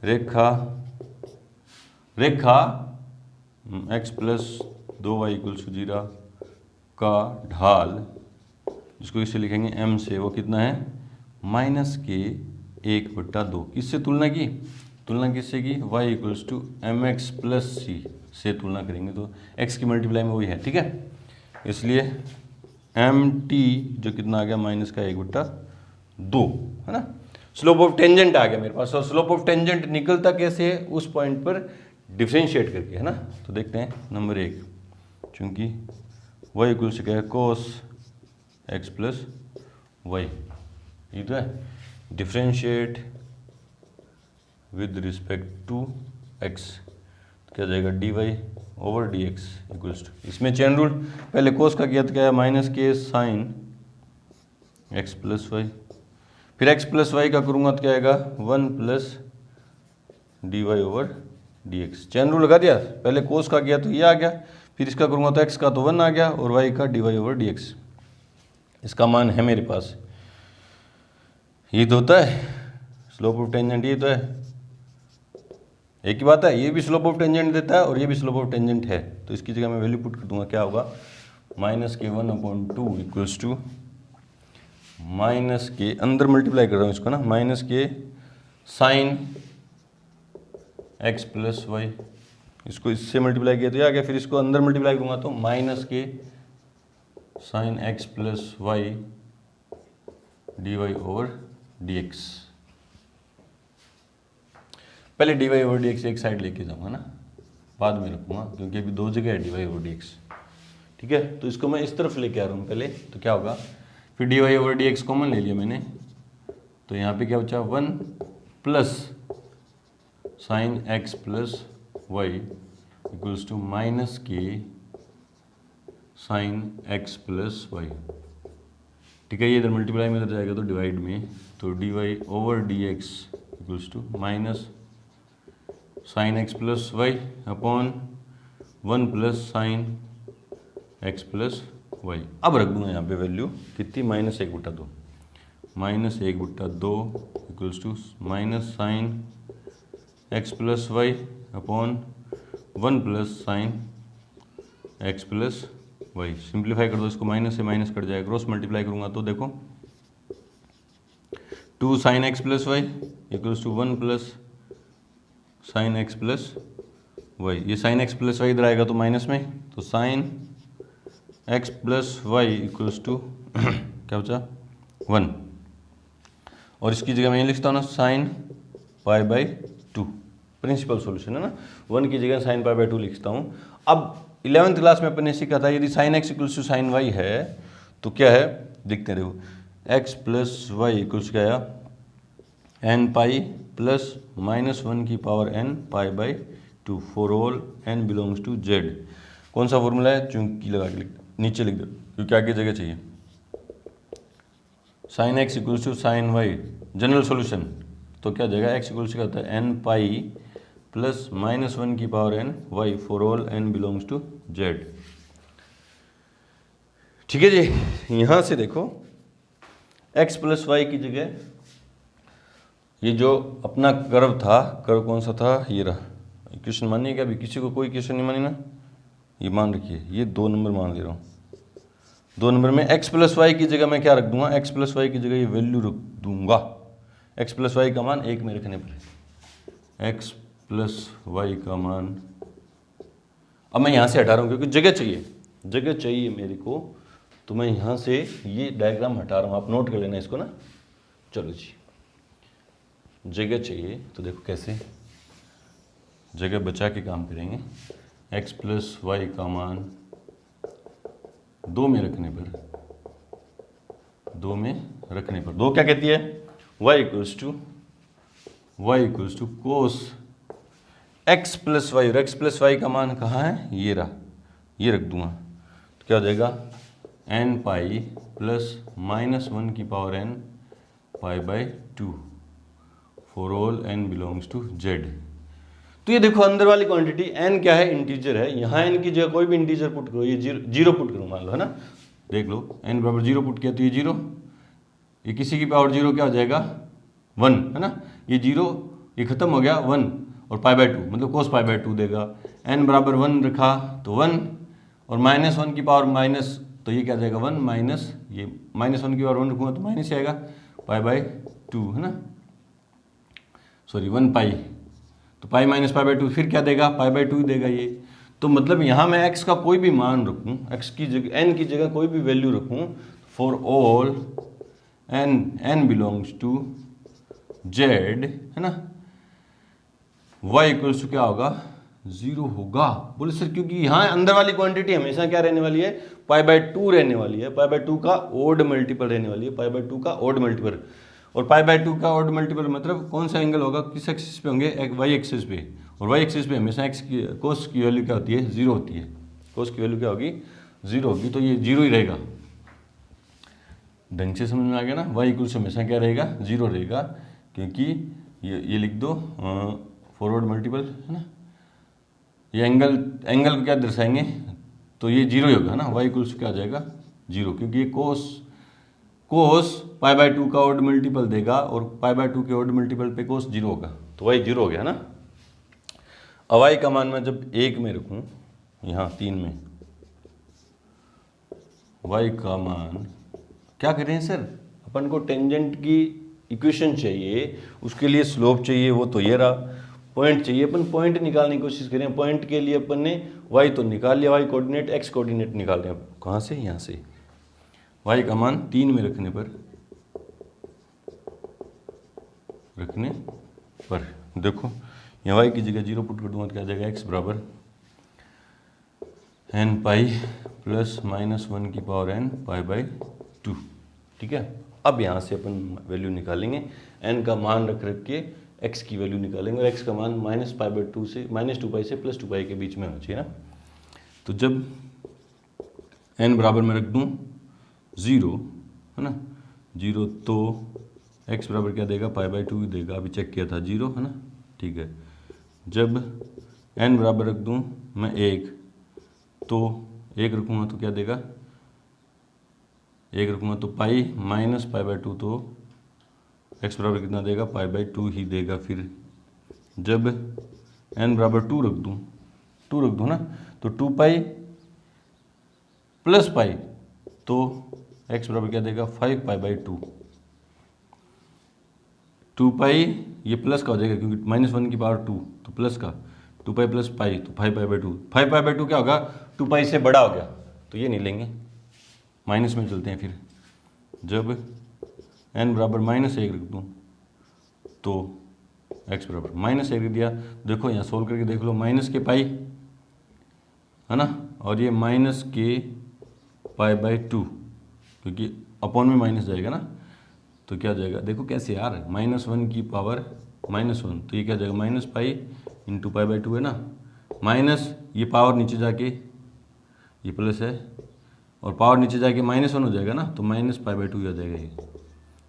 रेखा x plus 2y equals to 0 का ढाल, जिसको इसे लिखेंगे m से, वो कितना है -k1/2। किससे तुलना की, किससे की, y equals to mx plus C से तुलना करेंगे तो x की मल्टीप्लाई में वही है, ठीक है। इसलिए एम टी जो कितना आ गया माइनस का 1/2 है ना। स्लोप ऑफ टेंजेंट आ गया मेरे पास, और स्लोप ऑफ टेंजेंट निकलता कैसे है, उस पॉइंट पर डिफ्रेंशिएट करके, है ना। तो देखते हैं नंबर 1, चूंकि y इक्वल्स क्या है कोस x प्लस वाई, ये तो है differentiate with respect to x, क्या जाएगा dy over dx equals to, इसमें चेन रूल पहले कोस का किया तो क्या है माइनस के साइन x प्लस वाई, फिर x प्लस वाई का करूँगा तो क्या आएगा 1 plus d Y over D x. Chain rule लगा दिया, पहले कोस का किया तो ये आ गया, फिर इसका करूँगा तो x का तो 1 आ गया, और y का d Y over D x. इसका मान है मेरे पास, ये तो होता है स्लोप ऑफ टेंजेंट, ये तो है एक ही बात है, ये भी स्लोप ऑफ टेंजेंट देता है और ये भी स्लोप ऑफ टेंजेंट है। तो इसकी जगह मैं वैल्यू पुट कर दूंगा, क्या होगा माइनस के 1/2 इक्वल्स टू माइनस के, अंदर मल्टीप्लाई कर रहा हूँ इसको ना, माइनस के साइन x प्लस वाई, इसको इससे मल्टीप्लाई किया तो ये आ गया, फिर इसको अंदर मल्टीप्लाई करूँगा तो माइनस के sine x plus Y D Y over D X. पहले D Y over D X एक साइड लेके जाऊँगा ना, बाद में रखूँगा क्योंकि अभी दो जगह है d Y over D x, ठीक है। तो इसको मैं इस तरफ लेके आ रहा हूँ पहले, तो क्या होगा फिर d Y over D x common ले लिया मैंने, तो यहाँ पे क्या बचा 1 plus sine x plus Y equals to minus के साइन एक्स प्लस वाई, ठीक है। ये इधर मल्टीप्लाई में इधर जाएगा तो डिवाइड में, तो d Y over D x equals to minus sine x plus y upon 1 plus sine x plus y. अब रख दूंगा यहाँ पे वैल्यू कितनी, -1/2, -1/2 equals to minus sine x plus y upon 1 plus sine x plus y. Simplify कर दो इसको, minus से माइनस कट जाएगा, क्रॉस मल्टीप्लाई करूँगा तो देखो 2 sine x plus Y equals to 1 plus sine x plus Y. ये साइन एक्स प्लस वाई इधर आएगा तो माइनस में, तो sine x plus Y equals to क्या बचा 1, और इसकी जगह मैं ये लिखता हूँ ना साइन π/2, प्रिंसिपल सॉल्यूशन है ना, 1 की जगह साइन π/2 लिखता हूँ। अब 11th क्लास में अपन ने सीखा था यदि sine x equals to sine y है तो क्या है, देखते हैं देखो एक्स प्लस वाई इक्वल्स क्या है एन पाई प्लस -1 की power n π/2 for all n belongs to z। कौन सा फॉर्मूला है, चूंकि लगा के नीचे लिख दो क्योंकि आगे जगह चाहिए। Sine x equals to sine y general solution, तो क्या जाएगा x इक्वल्स क्या होता है n पाई प्लस -1 की power n y for all n belongs to z, ठीक है जी। यहाँ से देखो x प्लस वाई की जगह ये जो अपना कर्व था, कर्व कौन सा था, ये रहा। क्वेश्चन मानिए क्या, अभी किसी को कोई क्वेश्चन नहीं मानी ना, ये मान रखिए, ये 2 नंबर मान ले रहा हूँ। 2 नंबर में x प्लस वाई की जगह मैं क्या रख दूंगा, x प्लस वाई की जगह ये वैल्यू रख दूंगा, x प्लस वाई का मान 1 में रखने पर, x प्लस वाई का मान। अब मैं यहाँ से हटा रहा हूँ क्योंकि जगह चाहिए मेरे को, तो मैं यहाँ से ये डायग्राम हटा रहा हूँ, आप नोट कर लेना इसको ना। चलो जी, जगह चाहिए तो देखो कैसे जगह बचा के काम करेंगे। x प्लस वाई का मान 2 में रखने पर, 2 क्या कहती है, y equals to cos x plus Y, और x प्लस वाई का मान कहाँ है, ये रहा, ये रख दूंगा, तो क्या हो जाएगा n पाई प्लस -1 की power n π/2 for all n belongs to z। तो ये देखो अंदर वाली क्वांटिटी n क्या है, इंटीजर है, यहाँ n की जगह कोई भी इंटीजर पुट करो, ये 0 पुट करो मान लो, है ना। देख लो n बराबर 0 पुट किया तो ये 0, ये किसी की पावर 0 क्या हो जाएगा 1, है ना। ये 0 ये खत्म हो गया 1, और π/2 मतलब कोस π/2 देगा। n बराबर 1 रखा तो 1, और -1 की पावर माइनस, तो ये क्या जाएगा 1 माइनस, ये -1 की पावर 1 रखूँगा तो माइनस ही आएगा π/2, है ना, सॉरी 1 पाई, तो पाई माइनस π/2 फिर क्या देगा π/2 देगा ये। तो मतलब यहाँ मैं x का कोई भी मान रखूँ, x की जगह n की जगह कोई भी वैल्यू रखूँ, for all n belongs to z, है ना, y इक्वल्स टू क्या होगा, 0 होगा। बोले सर क्योंकि यहाँ अंदर वाली क्वांटिटी हमेशा क्या रहने वाली है, π/2 रहने वाली है, π/2 का ओड मल्टीपल रहने वाली है, π/2 का ओड मल्टीपल। और π/2 का ओड मल्टीपल मतलब कौन सा एंगल होगा, किस एक्सिस पे होंगे, y एक्सिस पे। और y एक्सिस पे हमेशा x की कोस की वैल्यू क्या होती है, 0 होती है। कोस की वैल्यू क्या होगी, 0 होगी, तो ये 0 ही रहेगा। ढंग से समझ में आ गया ना, y इक्वल्स हमेशा क्या रहेगा, 0 रहेगा, क्योंकि ये लिख दो फॉरवर्ड मल्टीपल, है ना, ये एंगल को क्या दर्शाएंगे, तो ये 0 ही होगा ना, y इक्वल्स क्या आ जाएगा, 0, क्योंकि ये कोस π/2 का ओड मल्टीपल देगा और π/2 के ओड मल्टीपल पे कोस 0 होगा, तो y 0 हो गया ना। अब y का मान मैं जब 1 में रखूं, यहाँ 3 में, y का मान क्या कर रहे हैं सर, अपन को टेंजेंट की इक्वेशन चाहिए, उसके लिए स्लोप चाहिए, वो तो ये रहा, पॉइंट चाहिए, अपन पॉइंट निकालने की कोशिश करें। पॉइंट के लिए अपन ने y तो निकाल लिया, y कोऑर्डिनेट, x कोऑर्डिनेट निकाल रहे हैं, कहाँ से, यहाँ से। y का मान 3 में रखने पर देखो यहाँ y की जगह 0 पुट कर दूंगा तो क्या आ जाएगा, x बराबर n पाई प्लस -1 की पावर n π/2, ठीक है। अब यहाँ से अपन वैल्यू निकालेंगे, n का मान रख के x की वैल्यू निकालेंगे, और x का मान -π/2 से -2π से +2π के बीच में होना चाहिए ना। तो जब n बराबर में रख दूँ 0, है ना, 0, तो x बराबर क्या देगा, π/2 ही देगा, अभी चेक किया था 0, है ना, ठीक है। जब n बराबर रख दूँ मैं 1, तो 1 रखूँगा तो क्या देगा, 1 रखूँगा तो पाई -π/2, तो x बराबर कितना देगा, π/2 ही देगा। फिर जब n बराबर 2 रख दूँ ना, तो 2π + π, तो x बराबर क्या देगा, 5π/2। 2π ये प्लस का हो जाएगा क्योंकि -1 की पावर 2, तो प्लस का 2π + π, तो 5π/2। 5π/2 क्या होगा, 2π से बड़ा हो गया, तो ये नहीं लेंगे, माइनस में चलते हैं। फिर जब n बराबर -1 रख दूँ, तो x बराबर -1 रख दिया। देखो यहाँ सोल्व करके देख लो, माइनस के पाई, है ना, और ये माइनस के π/2, क्योंकि अपॉन में माइनस जाएगा ना, तो क्या जाएगा, देखो कैसे यार, -1 की पावर -1, तो ये क्या जाएगा, -π × π/2 है ना, माइनस ये पावर नीचे जाके ये प्लस है, और पावर नीचे जाके -1 हो जाएगा ना, तो -π/2 आ जाएगा ये,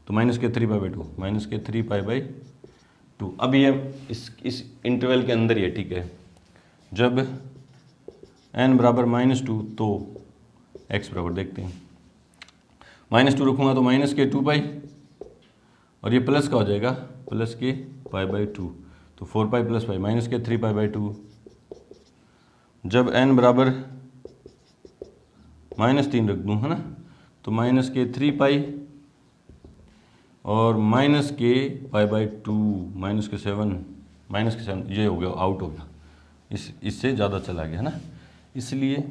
तो -3π/2। अब ये इस इंटरवल के अंदर ही है, ठीक है। जब n बराबर -2, तो x बराबर देखते हैं, -2 रखूँगा तो माइनस के 2π, और ये प्लस का हो जाएगा, प्लस के π/2, तो 4π + π, माइनस के 3π/2। जब n बराबर -3 रख दूँ, है ना, तो माइनस के 3π और माइनस के π/2, -7, ये हो गया, आउट हो गया, इससे ज़्यादा चला गया, है ना। इसलिए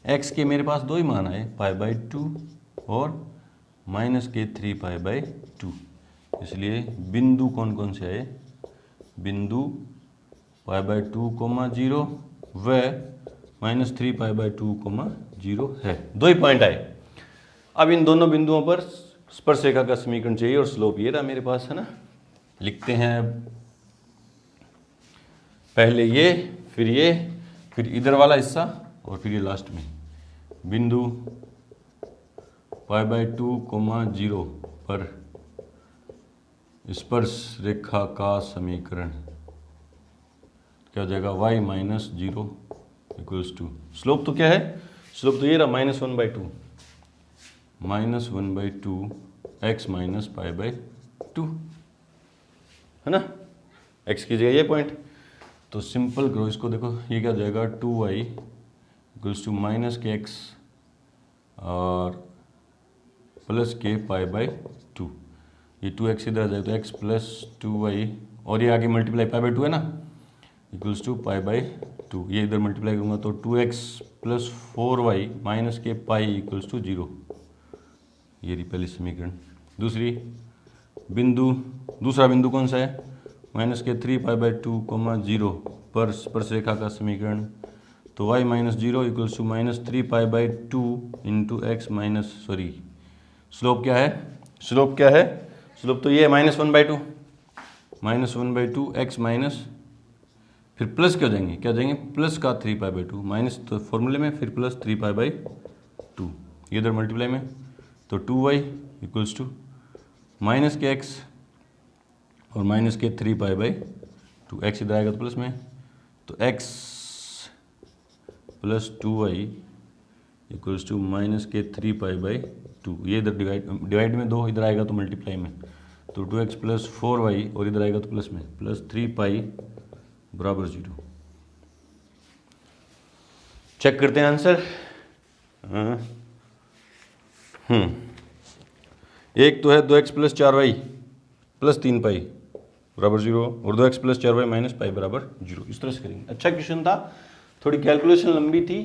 x के मेरे पास 2 ही मान आए, π/2 और के 3π/2। इसलिए बिंदु कौन कौन से आए, बिंदु π/2, 0 व -3π/2, 0 है, 2 ही पॉइंट आए। अब इन दोनों बिंदुओं पर स्पर्शरेखा का समीकरण चाहिए, और स्लोप ये रहा मेरे पास, है ना। लिखते हैं अब, पहले ये, फिर इधर वाला हिस्सा, और फिर ये लास्ट में। बिंदु π/2, 0 पर स्पर्श रेखा का समीकरण क्या हो जाएगा, y - 0 = स्लोप तो क्या है, स्लोप तो ये रहा, -1/2, -1/2 x - π/2, है ना, x की जगह ये पॉइंट। तो सिंपल करो इसको, देखो ये क्या हो जाएगा, 2y = -kx और प्लस के π/2, ये 2x इधर आ जाए तो x + 2y, और ये आगे मल्टीप्लाई π/2 है ना, = π/2। 2, ये इधर मल्टीप्लाई करूँगा तो 2x प्लस 4y माइनस के पाई इक्वल्स टू 0। ये रही पहली समीकरण। दूसरा बिंदु कौन सा है? माइनस के 3π/2, 0 पर स्पर्शरेखा का समीकरण। तो y minus 0 equals to minus 3π/2 into X minus slope क्या है? स्लोप तो ये है -1/2, -1/2 एक्स माइनस, फिर प्लस क्या जाएंगे प्लस का 3π/2 माइनस, तो फॉर्मूले में फिर प्लस 3π/2, ये इधर मल्टीप्लाई में, तो 2y इक्वल्स टू माइनस के x और माइनस के 3π/2, x इधर आएगा तो प्लस में, तो x plus 2y equals to minus के 3π/2, ये इधर डिवाइड में 2 इधर आएगा तो मल्टीप्लाई में, तो 2x प्लस 4y और इधर आएगा तो प्लस में, प्लस 3π बराबर 0। चेक करते हैं आंसर। एक तो है 2x प्लस 4y प्लस 3π बराबर 0 और 2x plus 4y minus pi बराबर 0। इस तरह से करेंगे। अच्छा क्वेश्चन था, थोड़ी कैलकुलेशन लंबी थी,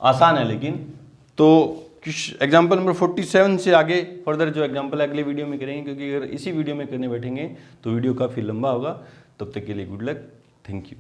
आसान है लेकिन। तो एग्जाम्पल नंबर 47 से आगे फर्दर जो एग्जाम्पल अगले वीडियो में करेंगे, क्योंकि अगर इसी वीडियो में करने बैठेंगे तो वीडियो काफ़ी लंबा होगा। तब तक के लिए गुड लक, थैंक यू।